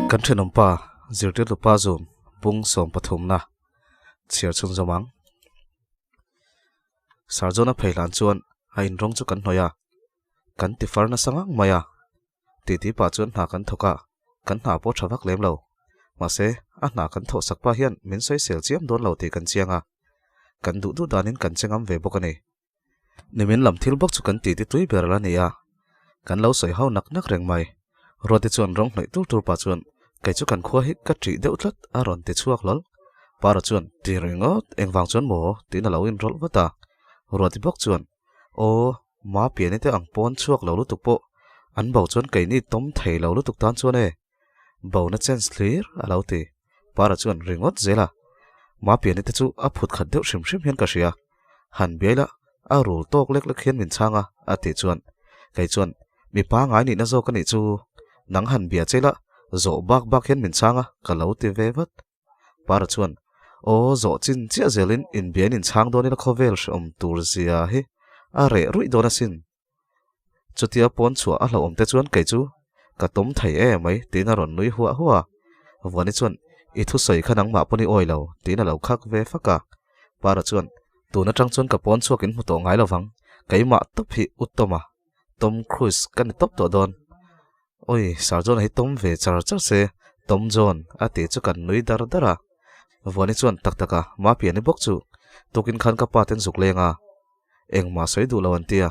kan thenom pa zirtir tu pa zum bung som pathum na chiar chung zamang sarjona pheilan chuan a in rong chu kan hnoya kan ti farna sangang maya ti pa chuan hna kan thoka kan hna po thawak lem lo ma se a hna kan tho sakpa hian min soi sel chiam don lo ti kan chianga kan du du danin kan chengam ve bokani nimin lam thil bok chu kan ti tui ber la nia kan lo soi hau nak nak reng mai roti chuan rong hnoi tur tur pa chuan kai chu kan khua hi ka tri deuh tlat a ron ti chuak lol para chuan ti ringot engwang chuan mo tin a lo in rol wata roti bok chuan o ma piani te ang pon chuak lo lu tuk po an bo chuan kai ni tom thei lo lu tuk tan chuan e bo na chance clear a lo ti para chuan ringot zela ma piani te chu a phut khat deuh hrim hrim hian ka ria han biaila a rul tok lek lek hian min changa a ti chuan kai chuan mi pa ngai ni na zo ka ni chu nang han bia chela zo bak hian min changa ka lo ti ve vat para chuan o zo chin chia zelin in bian in chang donin a khovel om tur zia hi a re rui dona sin chutia pon chua a lo om te chuan kai chu ka tom thai e mai tin a ron nui huwa huwa wani chuan I thu soi khanang ma poni oi lo tin a lo khak ve faka para chuan tuna tang chuan ka pon chuakin mu to ngai lawang kai ma top hi uttoma Tom Cruise kan top to don oi sarjon hi tom ve char char se tom john ati chu kan nui dar dara wani chuan tak taka ma piani bok chu tukin khan ka paten zuk lenga engma soi du lawan tia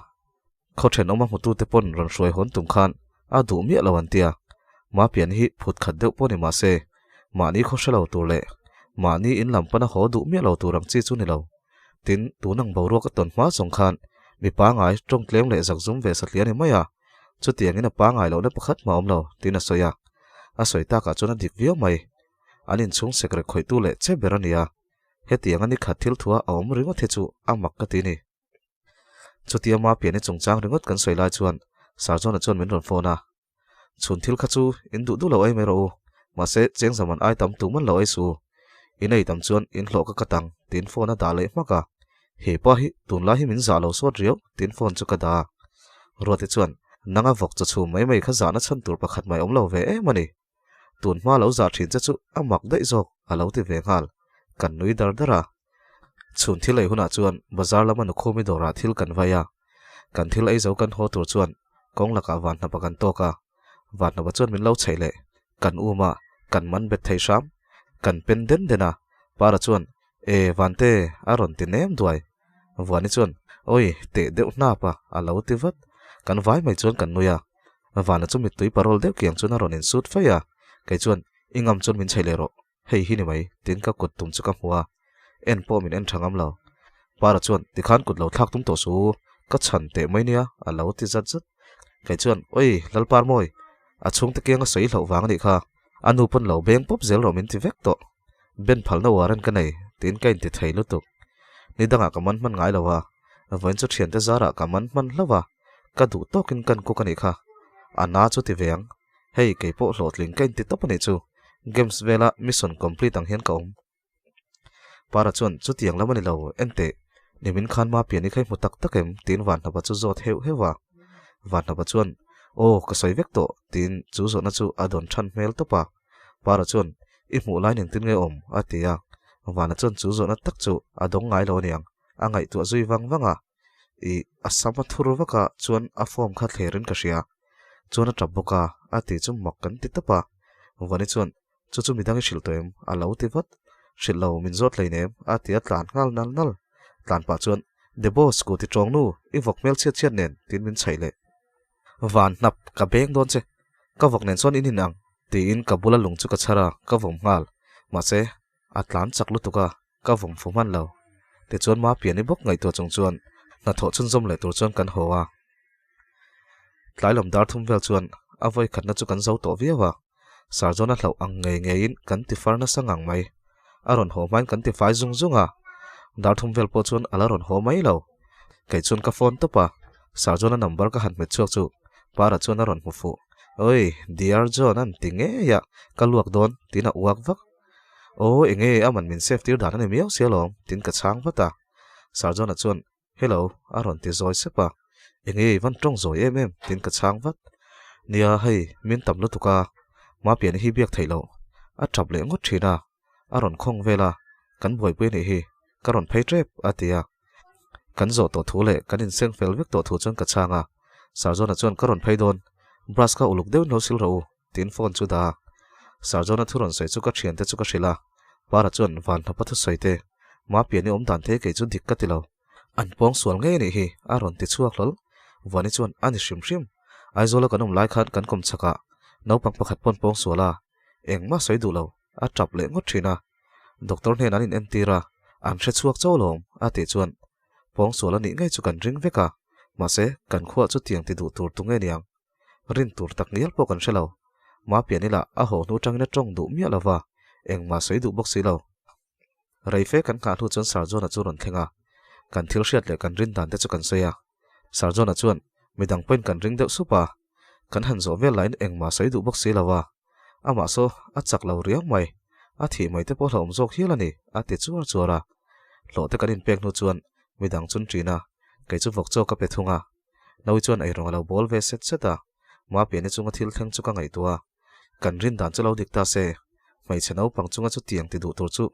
kho then oma mutu te pon ron roi hon tum khan a du mi lawan tia ma pian hi phut khat deuh poni ma se ma ni kho shalo tur le ma ni in lam pana ho du mi lo turang chi chu ni lo tin tunang boruak a ton ma song khan mi pa ngai trong tlem le zak zum ve satliani maya chu tiang in a pa ngai lo na pakhat ma om lo tin a soya a soi ta ka chuna dik vio mai anin chung sekre khoi tu le che berania he tiang ani khathil thua om ringo the chu amak ka ti ni chu tia ma piani chungchang ringot kan soi lai chuan sarjon a chon min ron phona chun thil kha chu in du du lo ai me ro ma se cheng zaman ai tam tu man lo ai su inei tam chuan in hlo ka katang tin phone a da le maka he pa hi tun la hi min za lo so rio tin phone chu ka da roti chuan nanga vok chu chu mai kha za na chan tur pakhat mai om lo ve e mani tun ma lo za thin chu amak dai jok a lo ti ve ngal kan nui dar dara chun thil ai huna chuan bazar lama nu khomi dora thil kan vaya kan thil ai zo kan ho tur chuan kong laka van na pakan to ka van na chuan min lo chaile kan uma kan man bet thei sham kan pen den dena para chuan e vante aron ti nem duai wani chuan oi te deuh na pa a lo ti vat kan vai mai chuan kan nuya vana chu mi tui parol deuh kiang chuan aron in sut faya kai chuan ingam chuan min chaile ro hei hi ni mai tin ka kut tum chu ka hua en po min en thangam lo para chuan ti khan kut lo thak tum to su ka chan te mai nia a lo ti zat zat kai chuan oi lalpar moi a chung te kiang a sei hlo wang ni kha anu pon lo beng pop zel ro min ti vek to ben phal na waran ka nei tin kain ti thei lutuk ni danga ka man ngai lawa voin chu thian te zara ka man lawa ka du tokin kan ko kani kha ana chu ti veng hei kei po hlotling kain ti topani chu games vela mission complete ang hian ka om para chuan chu tiang lamani lo ente nimin khan ma piani khai mutak takem tin wan na ba chu zot heu hewa wan na ba chuan o ka soi vek to tin chu zo na chu adon than mel to pa para chuan I mu lai ning tin nge om atia wana chuan chu zo na tak chu adong ngai lo niang angai tu zui wanga I asama thur waka chuan a form kha thlerin ka ria chuan a traboka ati chu mak kan ti tapa wani chuan chu midang shil toem a lo ti vat shil lo min zot leinem ati a tlan nal tlan pa chuan de boss ko ti tong nu I vok mel chiat nen tin min chaile van nap ka beng don che ka vok nen son in hinang ti in kabula lung chu ka chara ka vom ngal ma se atlan chaklu tuka ka vom fuman lo te chuan ma piani bok ngai to chung chuan na tho chun zom le tur chuan kan howa tlailom dar thum vel chuan avoi khatna chu kan zo to viawa sarjona hlo ang ngei in kan ti farna sangang mai aron ho main kan ti fai zunga dar thum vel po chuan alaron ho mai lo kai chuan ka phone to pa sarjona number ka han me chuak chu para chuan aron mu fu oi dear John an tinge ya kaluak don tina uak vak o enge aman min safety dan ani miau sialom tin ka chang vata sarjon achun hello aron ti zoi sepa enge van tong zoi em tin ka chang vat nia hei min tam lu tuka ma pian hi biak thailo a trap le ngot thina aron khong vela kan boi pui ni hi karon phei trep atia kan zo to thu le kan in seng fel vek to thu chon ka changa sarjon achun karon phei don brush ka uluk deu no sil ro tin phone chu da sarjon athuron sei chu ka thian te chu ka shila para chun van thapa thu soite ma pian ni om dan the ke chu dik ka tilo an pong sual nge ni hi aron ti chuak lol wani chuan ani shim shim aizola kanum lai khan kan kom chaka no pang pakhat pon pong suala engma soi du lo a trap le ngot thina doctor ne nanin entira an hre chuak chawlom ati chuan pong suala ni ngai chu kan ring veka ma se kan khuwa chu tiang ti du tur tu nge niang rin tur tak nial po kan shelo ma pianila a ho nu tang na tong du mi lawa engma soi du box silo reife kan ka thu chon sarjona chu ron thenga kan thil hriat le kan rin dan te chu kan soya sarjona chuan midang point kan ring deuh supa kan han zo vel line engma soi du box silawa ama so a chak lo riang mai a thi mai te po hlom jok hilani a ti chuar chuara lo te kan in pek nu chuan midang chun trina ke chu vok chok ka pe thunga noi chuan ai rong lo bol ve set seta ma pe ni chunga thil theng chu ka ngai tua kan rin dan chu lo dik ta se mai chano pang chunga chu tiang ti du tur chu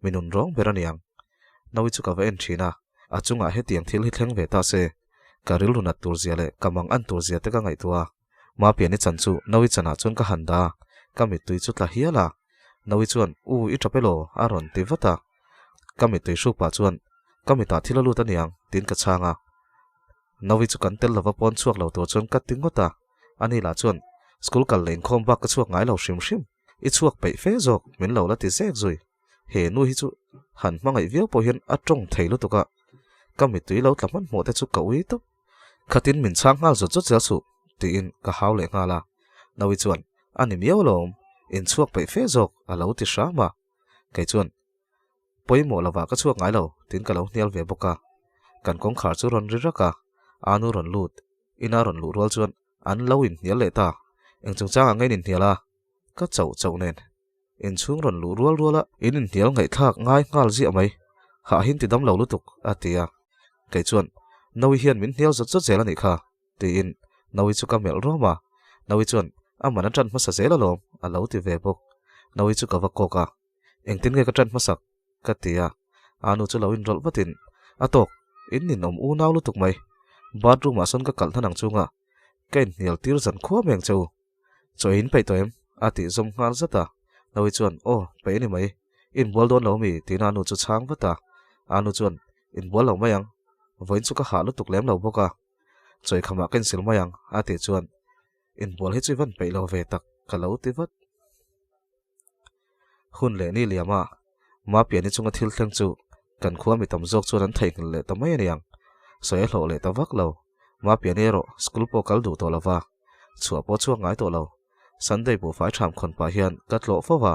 minun rong beraniang noi chu ka va en thina a chunga he tiang thil hi thleng ve ta se karil runat tur zia le kamang an tur zia te ka ngai tua ma pe ni chan chu noi chana chun ka handa kami tui chu tla hiala noi chuan u I thapelo aron ti vata kami tui su pa chuan kami ta thila lu ta niang tin ka changa noi chu kan tel lova pon chuak lo to chuan ka tingota ani la chuan school kal lein khom ba ka chuak ngai lo shim shim I chuak pe fe jok min lo la ti zek zui he nu hi chu han mangai viau po hian a tong theilu to ka kami tui lo tlaman mo te chu ka ui to khatin min chang ngal zo chu su ti in ka haw le ngala noi chuan ani miau lom in chuak pe fe jok a lo ti sha ma kai chuan poimo lawa ka chuak ngai lo tin ka lo nial ve boka kan kong khar chu ron ri raka anu ron lut ina ron lu rol chuan an lo in nial le ta eng chung chang ngai nin niala ka chau chau nen in chung ron lu rual ruala in nial ngai thak ngai ngal ji amai ha hin ti dam lo lutuk atia kai chuan noi hian min nial zot zot zela ni kha ti in noi chu ka mel roma noi chuan amana tran ma sa zela lom a lo ti ve bok noi chu ka va ko ka eng tin nge ka tran ma sak ka tia anu chu lo in rol batin atok in nin om u naw lutuk mai bathroom a son ka kal thanang chunga ken nial tir zan khuwa meng chau choin pe toem ati zom ngal zata noi chuan o pe ni mai in bol don lo mi tina nu chu chang vata anu chuan in bol lo mayang voin chu ka ha lutuk lem lo boka choi khama ken sil mayang ati chuan in bol hi chu van pe lo ve tak ka lo ti vat hun le ni liama ma piani chunga thil thleng chu kan khuwa mi tam jok chuan an thei le tamai aniang soi hlo le tawak lo ma piani ro school po kal du to lawa chua po chuak ngai to lo sunday bu fai tham khon pa hian katlo fowa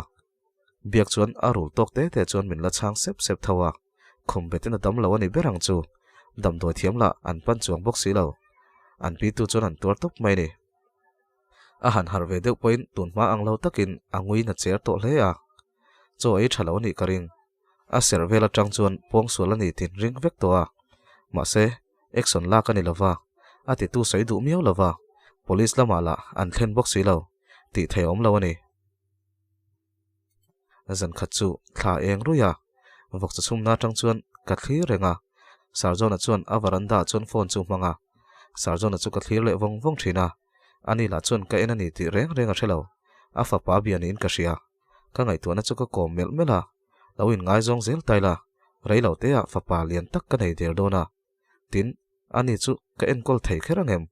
biak chuan arul tok te te chuan min la chang sep sep thawa khum betin dam lo ani berang chu dam doi thiam la an pan chuang bok si lo an pi tu chuan an tur tok mai ni a han har ve deuh point tun ma ang lo takin angui na cher to hle a cho ei thalo ni karing a ser vela tang chuan pong sual ani tin ring vek to a ma se action la ka ni lova ati tu sei du miau lova police lama la an thlen box si lo ti thei om lo ani zan khat chu thla eng ruya vok chu sum na tang chuan ka thlir renga sarjona chuan a varanda chuan phone chu manga sarjona chu ka thlir le vong vong thina ani la chuan ka enani ti reng reng a thelo a fa pa bian in ka ria ka ngai tu na chu ka kom mel mela lo in ngai zong zel taila reilo te a fa pa lian tak ka nei der dona tin ani chu ka en kol thei kherangem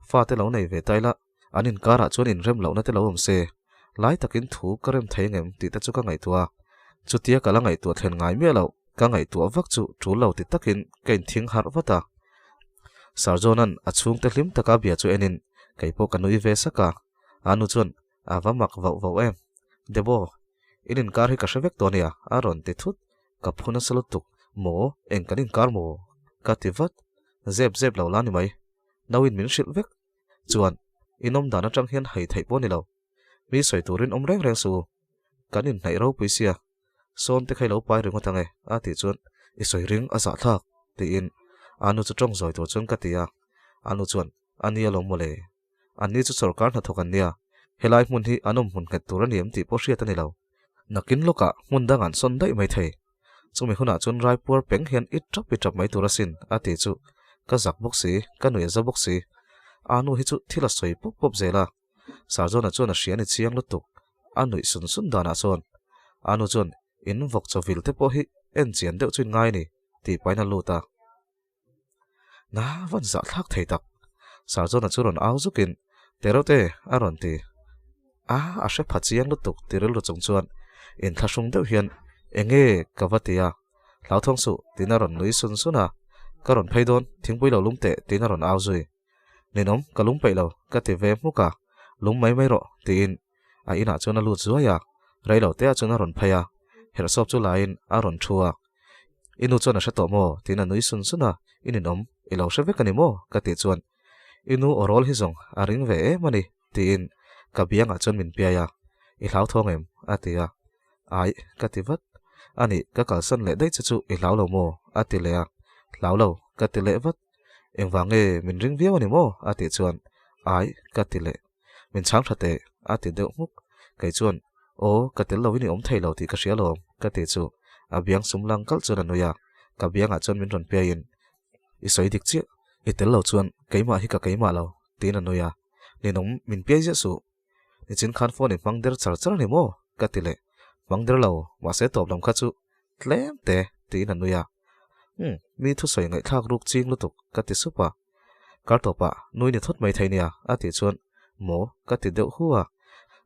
fa te lo nei ve taila anin kara chuan in rem lo na te lo om se lai takin thu karem thei ngem ti ta chu ka ngai tua chu tia kala ngai tu thlen ngai me lo ka ngai tu vak chu thu lo ti takin kein thing har wata sarjonan achung te hlim taka bia chu enin keipo kanui ve saka anu chuan awamak vau em debo inin kar hi ka hravek tonia aron ti thut ka phuna salutuk mo eng kanin kar mo ka ti vat zep zep lo lani mai nawin min shil vek chuan inom dana tang hian hei thei pawh ni lo mi soi turin om reng reng su kan in hnai ro pui sia son te khai lo pai ringo tange a ti chuan i soi ring a za thlak ti in anu chu tong zoi tur chuan ka tia anu chuan ania lo mole ani chu sarkar na thokan nia helai mun hi anom mun nget tur aniam ti pawh hriat ani lo nakin loka mun dangan son dai mai thei chumi huna chuan raipur peng hian i trap mai tur asin a ti chu ka zak bok si ka nui za bok si anu hi chu thila soi pop pop zela sarjona chuan a hrian i chiang lutuk anui sun sun dana chuan anu chuan in vok chovil te pawh hi en chian deuh chuin ngai ni ti paina luta na van za thlak thei tak sarjona chu ron au zukin terote a ron ti a hre pha chiang lutuk tiril ru chung chuan in thlasung deuh hian enge kavatia lau thong su tina ron nui sun suna ka ron pheidon thingpui lo lungte tina ron au zui ninom kalung pei lo ka ti ve muka lung mai ro tin a ina chuna lu zuaya reilo te a chuna ron phaya her sop chu lain a ron thua inu chuna hre to mo tina nui sun suna ininom ilo hre vekani mo ka ti chuan inu orol hi zong a ring ve mani tin ka bianga chun min piaya i hlau thong em atia ai ka ti vat ani ka kalsan le dai chu i hlau lo mo ati le hlau lo ka ti le vat eng wange min ring viau ani mo ati chuan ai ka ti le min chang thate ati deuh muk kai chuan o ka tel lo ini om thei lo ti ka hria lo ka ti chu a biang sumlang kal chuan anuya ka bianga chuan min ron pe in i soi dik chi i tel lo chuan keima hi ka keima lo tin anuya ninom min pe je su ni chin khan phone ni mangder char ni mo ka ti le mangder lo wa se top lam kha chu tlem te tin anuya mi thu soi ngai thak ruk ching lutuk ka ti supa kar topa nui ni thot mai thainia ati chuan mo ka ti deuh huwa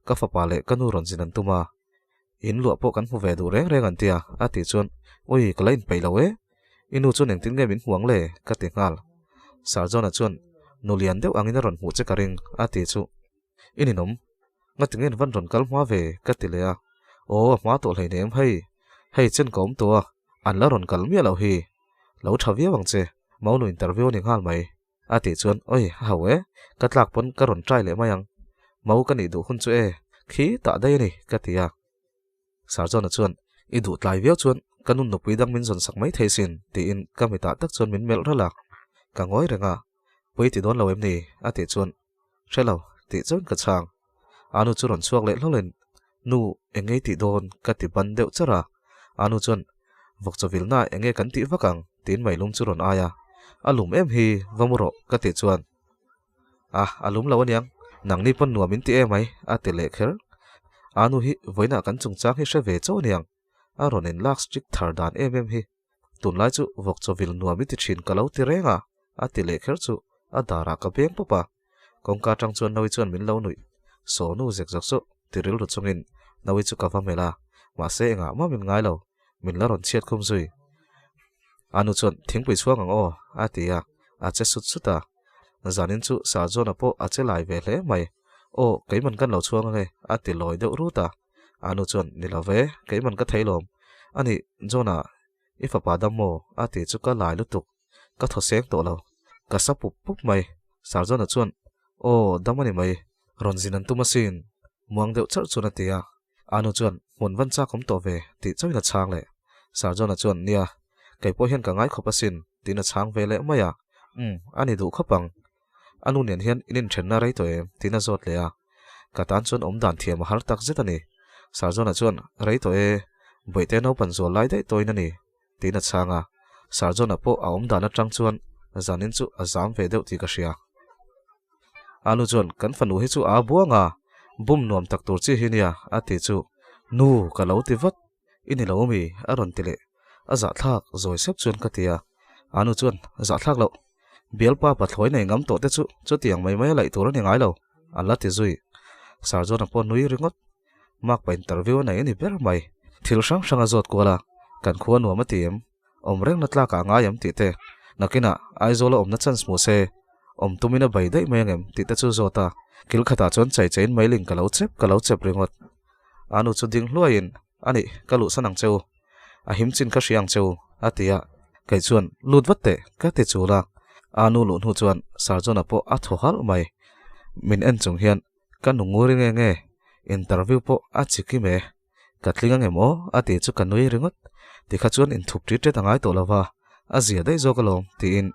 ka fa pa le kanu ron jinan tuma in lu po kan hu ve du reng reng an tia ati chuan oi kalain pei lo e inu chuan eng tin nge min huang le ka ti ngal sarjona chuan nulian deuh angin ron hu che karing ati chu ininom ngatingen van ron kal hma ve ka ti le a o hma to hlei nem hei chen kom to an la ron kal mi lo hi lo thavia wang che mau nu interview ni ngal mai ati chuan oi hawe ka tlak pon ka ron try le mayang mau ka ni du hun chu e khi ta dai ni ka tia sarjona chuan i du tlai viau chuan kanun no puidang min zon sak mai theisin ti in kamita tak chuan min mel rala ka ngoi renga pui ti don lo em ni ati chuan hrelo ti chuan ka chang anu chu ron chuak le hlolen nu engei ti don ka ti ban deuh chara anu chuan vok chovil na enge kan ti vakang tin mai lum chu ron aya alum em hi vamuro ka ti chuan alum lo aniang nang ni pon nuam in ti emai ati le kher anu hi voina kan chung chang hi hre ve chaw niang a ron in lak strict thar dan em hi tun lai chu vok chovil nuam ti thin kalo ti renga ati le kher chu a dara ka beng papa kongka tang chuan noi chuan min lo nui so nu zek zak so tiril ru chungin noi chu ka va mela ma se nga ma min ngai lo min la ron chiat khum zui anu chuan thingpui chuang ang o atia a che sut suta zanin chu sarjona po a che lai ve hle mai o keiman kan lo chuang nge ati loi deuh ruta anu chuan nilave keiman ka theilom ani jona ifa padam mo ati chu ka lai lutuk ka thoseng to lo ka sapup pup mai sarjona chuan o damani mai ronzinan tumasin muang deuh char chuna tia anu chuan mun van cha kom to ve ti choina chang le sarjona chuan nia kai po hian ka ngai khopasin tina chang ve le maya ani du khopang anu nen hian inin thenna rei to em tina zot le a ka tan chuan om dan thiam har tak zetani sarjona chuan rei to e boite no pan zo lai dei toina ni tina changa sarjona po a om dan atang chuan zanin chu azam ve deuh ti ka hria anu chuan kan fanu hi chu a buanga bum nuam tak tur chi hinia ati chu nu ka lo ti vat ini lo mi aron tile aza thak zoi sep chuan ka tia anu chuan za thak lo bialpa pathloi nei ngam to te chu tiang mai mai lai tur ni ngai lo alla ti zui sarjona po nui ringot mak pa interview nei ni ber mai thil sang sanga zot kola kan khuwa nu ma tim om reng na tla ka nga yam ti te nakina aizolo om na chance mu se om tumina bai dai mai ngem ti te chu zota kil khata chon chai chain mai ling ka lo chep ringot anu chu ding hluain ani kalu sanang cheu a him chin ka hriang cheu atia kai chuan lut watte ka te chula anu lu nu chuan sarjona po a tho hal mai min en chung hian kan nunguri nge interview po a chiki me katlinga ngemo ati chu kanui ringot tikha chuan in thup trit angai to lova azia dei zo kalom ti in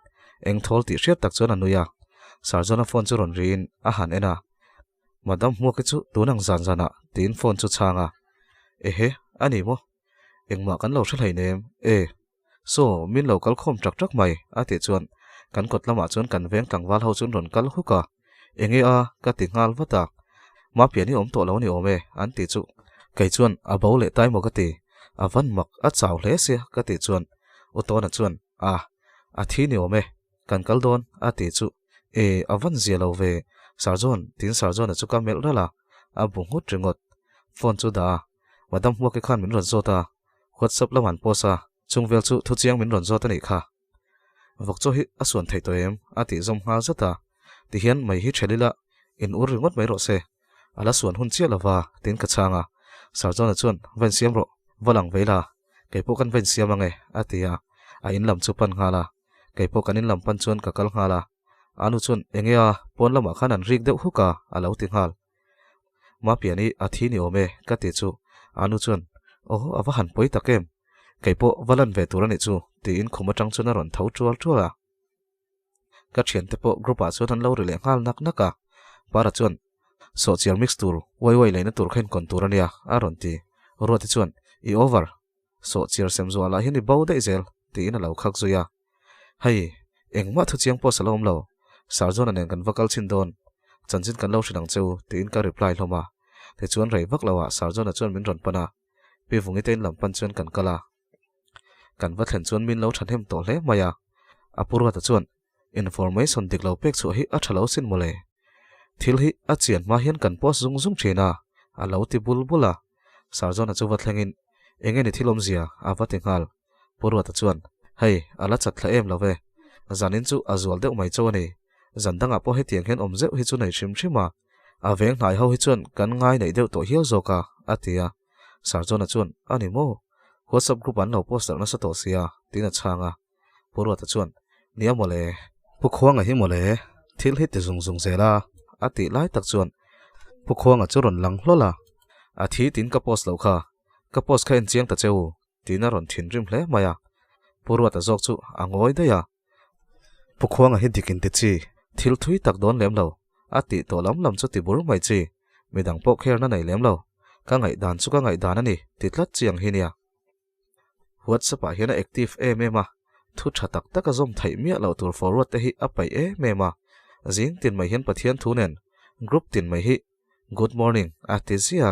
eng thol ti hriat tak chuan anuya sarjona phone chu ron rin a han ena madam mu ke chu tunang zan zana tin phone chu changa ehe ani mo engma kan lo thlai nem so min lo kal khom trak mai ati chuan kan kotlama chuan kan veng tangwal ho chun ron kal huka enge a ka tingal wata ma piani om to lo ni ome an ti chu kai chuan a bole tai mo ka ti avan mak a chaw hle se ka ti chuan utona chuan a thi ni ome kan kal don a ti chu avan zia lo ve sarjon tin sarjon chu ka mel rala a bungut ringot phone chu da madam mo ke khan min ron zota whatsapp lawan posa chungvel chu thu chiang min ron zota nei kha vok cho hi a suan thei to em a ti zom nga zata ti hian mai hi thelila in ur ringot mai ro se ala suan hun chia lawa tin ka changa sarjon chuan ven siam ro walang veila keipo kan ven siam ange atia a in lam chu pan ngala keipo kan in lam pan chuan ka kal ngala anu chuan engea pon lama khan an rik deuh huka alo ti ngal ma piani a thi ni ome ka ti chu anu chuan awa han poi takem keipo walan ve turani chu ti in khoma tang chuna ron thau chual chuala ka thian te po group a chuan an lo rile ngal nak naka para chuan social mix tur wai leina tur khen kon turania aron ti roti chuan I over social semzo ala hini baude zel ti in lo khak zuya hei engma thu chiang po salom lo sarjon anen kan vakal chin don chanchin kan lo hrinang cheu ti in ka reply hloma te chuan rei vak lawa sarjon a chuan min ron pana pi vungi ten lam pan chuan kan kala kan va thlen chuan min lo thanem to hle maya apurwa ta chuan information diklo pek chu hi a thalo sin mole thil hi a chian ma hian kan post zung thina a lo ti bulbula sarjon a chu va thlengin engeni thilom zia awa tingal purwa ta chuan hei ala chat thla em love zanin chu azwal deuh mai chawani zandanga po he tiang hen omzeu hi chu nei thima a veng hnai ho hi chuan kan ngai nei deuh to hial zoka atia sarjon a chuan ani mo whatsapp group an lo post na sa to sia tina changa purwa ta chuan nia mole pukhwanga hi mole thil hi te zung zela ati lai tak chuan pukhwanga chu ron lang hlola a thi tin ka post lo kha ka post kha en chiang ta cheu tina ron thin rim hle maya purwa ta jok chu angoi da ya pukhwanga hi dikin te chi thil thui tak don lem lo ati to lam chu ti bur mai chi midang po kher na nei lem lo ka ngai dan chu ka ngai dan ani titlat chiang hi nia whatsapp a hian active mema thu thatak taka zom thai mia lo tur forward te hi apai mema zing tin mai hian pathian thu nen group tin mai hi good morning atizia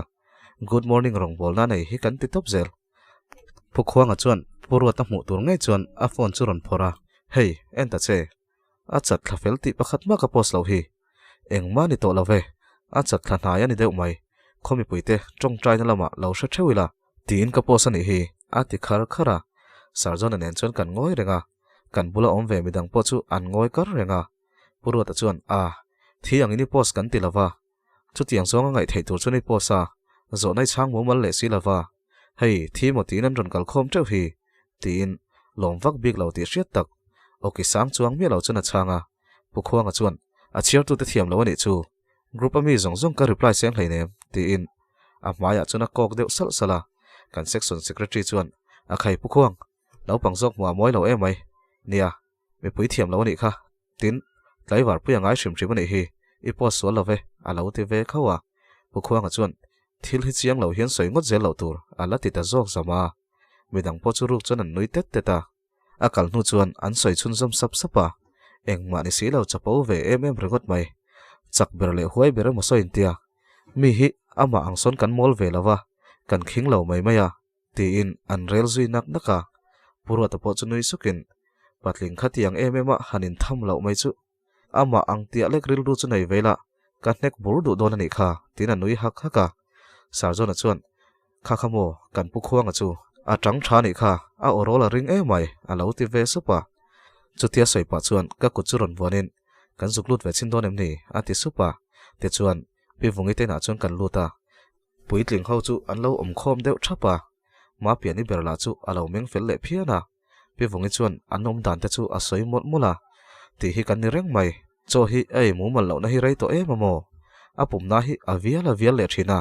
good morning rong bol na nei hi kan ti top zel pukhwanga chuan purwa ta mu tur ngai chuan a phone chu ron phora hei enta che a chat thafel ti pakhat ma ka post lo hi engma ni to love a chat thla na ya ni deuh mai khomi puite tong trai na lama lo sha thewila tin ka post ani hi a ti khara sarjon anen chuan kan ngoi renga kan bula om ve midang po chu an ngoi kar renga purwa ta chuan thi ang ini post kan ti lawa chu tiang zonga ngai thei tur chu nei posa zo nai chang mo mal le si lawa hei thi mo tin an ron kal khom treu hi tin lom vak bik lo ti hriat tak oki sang chuang mi lo chana changa pukhwanga chuan a chiar tu te thiam lo ani chu group ami zong ka reply seng hlei nem ti in a maya chuna kok deuh sala kan section secretary chuan a khai pukhwang lo pangjok muwa moi lo emai nia me pui thiam lo ani kha tin tlaiwar pu yangai shrim ani hi I post so love a lo ti ve khawa pukhwanga chuan thil hi chiang lo hian soi ngot zel lo tur ala ti ta zok zama midang po chu ruk chuan an nui tet ta akal nu chuan an soi chun zom sapa engma ni si lo chapo ve regot mai chak berle huai ber mo so intia mi hi ama angson kan mol ve lawa kan khing lo mai maya ti in an rel zui nak naka purwa ta po chu nui sukin patling khatiang hanin tham lo mai chu ama ang tia lek ril ru chu nei vela kan nek bur du don ani kha tina nui hak haka sarjon a chuan kha khamo kan pukhwanga chu a tang tha ni kha a orola ring mai a lo ti ve supa chutia soi pa chuan ka kuchuron vonin kan zuklut ve chin don em ni a ti supa te chuan pi vungi te na chuan kan luta puitling ho chu an lo om khom deuh thapa ma piani berla chu a lo meng fel le phiana pi vungi chuan an om dan te chu a soi mol mola ti hi kan ni reng mai cho hi ai mu mal lo na hi rei to e mamo apum na hi avial le thina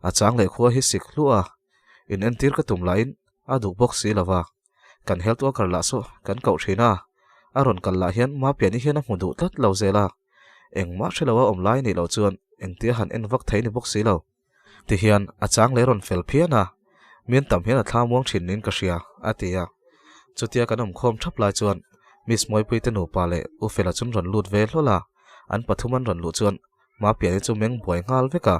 achang le khuwa hi siklua in entir ka tum lain adu box si lawa kan health worker la so kan kau thina aron kan la hian ma piani hian a hmudu tlat lo zela engma thelawa omlai ni lo chuan engtia han en vak thei ni box si lo ti hian achang le ron fel phiana mian tam hian a thla muang thin nin ka hria atia chutia kanom khom thap lai chuan miss moi pui te nu pa le u fela chun ron lut ve hlola an pathuman ron lu chuan ma piani chu meng boi ngal veka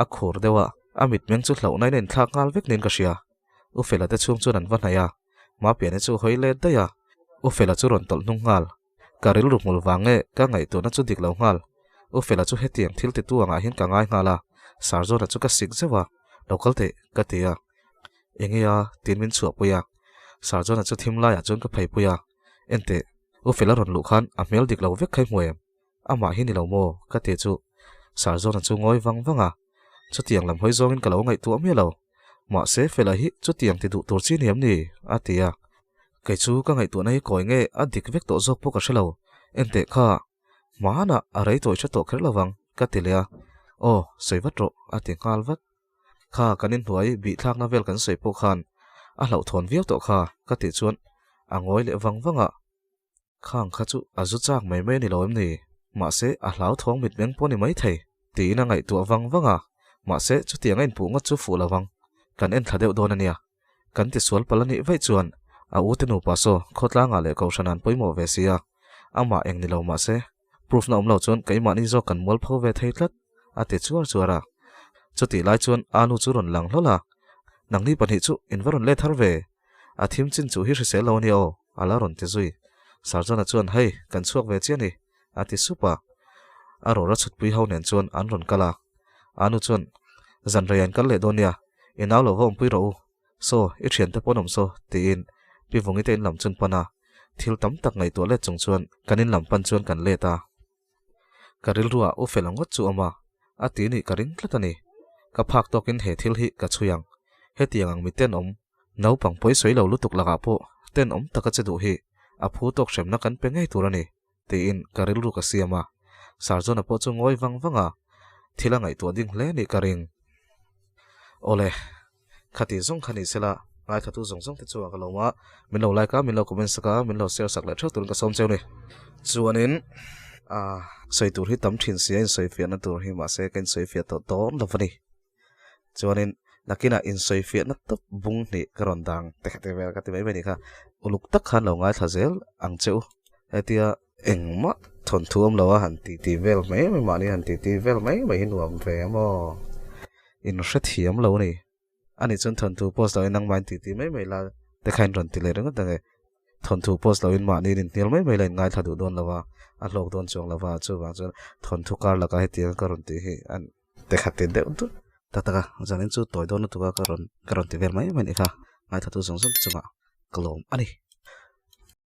a khur dewa amit meng chu hlo nai nen thak ngal vek nin ka hria u fela te chung chuan an va hnaya ma piani chu hoile daya u fela chu ron tol nung ngal karil ru mul wange ka ngai to na chu dik lo ngal u fela chu hetiang thil te tu anga hin ka ngai ngala sarzo na chu ka sik zewa local te ka tia engea tinmin chu apuya sarzo na chu thimla ya chun ka phei puya ente u fela ron lu khan a mel dik lo vek khai moem ama hi ni lo mo ka te chu sarzo na chu ngoi wanga chu tiang lam hoi zong in ka lo ngai tu am lo ma se fela hi chu tiang ti du tur chi niam ni atia kai chu ka ngai tu nai koi nge a dik vek to zok po ka shelo ente kha mana a rei toi cha to kher lawang ka tilia o soivat ro ati ngal vat kha kanin huai bi thlak na vel kan soi po khan a hlau thon viau to kha ka ti chuan angoi le wanga khang kha chu azu chak mai mai ni loim ni ma se a hlau thong mit meng poni mai thei ti na ngai tu wanga ma se chu tiang in pu nga chu fu lawang kan en thadeu don ania kan ti sual palani vai chuan a u te nu pa so khotla nga le ko shanan poimo ve sia ama eng ni lo ma se proof na om lo chuan kai ma ni zo kan mol pho ve thei tlat a ti chuara chu ti lai chuan anu chu ron lang hlola nangni pani chu invaron le thar ve a thim chin chu hi se lo ni o ala ron te zui sarjana chuan hei kan chuak ve chiani a ti supa aro ra chut pui ho nen chuan an ron kala anu chuan zan rayan kal le donia inaw lo vom pui ro so i thian te ponom so ti in pi vungi te in lam chun pana thil tam tak ngai to le chung chuan kanin lam pan chuan kan le ta karil ruwa u felangot chu ama ati ni karing tlatani ka phak tokin he thil hi ka chuyang he tiang mi ten om no pang poi soi lo lutuk laga po ten om taka che du hi a phu tok shem na kan pe ngai turani ti in karil ru ka siama sarjona po chu ngoi wanga thila ngai to ding hle ni karing ole khati zong khani sela ngai thatu zong zong te chuwa ka loma min lo like ka min lo comment saka min lo share sak la thak tur ka som cheu ni chuanin soi tur hi tam thin sia in soi fiat na tur hi ma se kan soi fiat to ton lovani chuanin nakina in soi fiat na top bung ni karon dang te khate vel ka ti mai ni kha uluk tak khan lo ngai thazel ang cheu etia engma thon thuam lo han ti vel mai ma ni han ti vel mai hin nuam ve mo in hret hiam lo ni ani chun thon thu post lo inang man ti mai la te khain ron ti le rang ta nge thon thu post lo in ma ni nin tel mai len ngai thadu don lawa a lok don chong lawa chu wa chu thon thu kar la ka he tiang karon ti hi an te khate de tu tataka janin chu toy don tu ka karon ti vel mai ni kha ngai thatu song song chunga kalom ani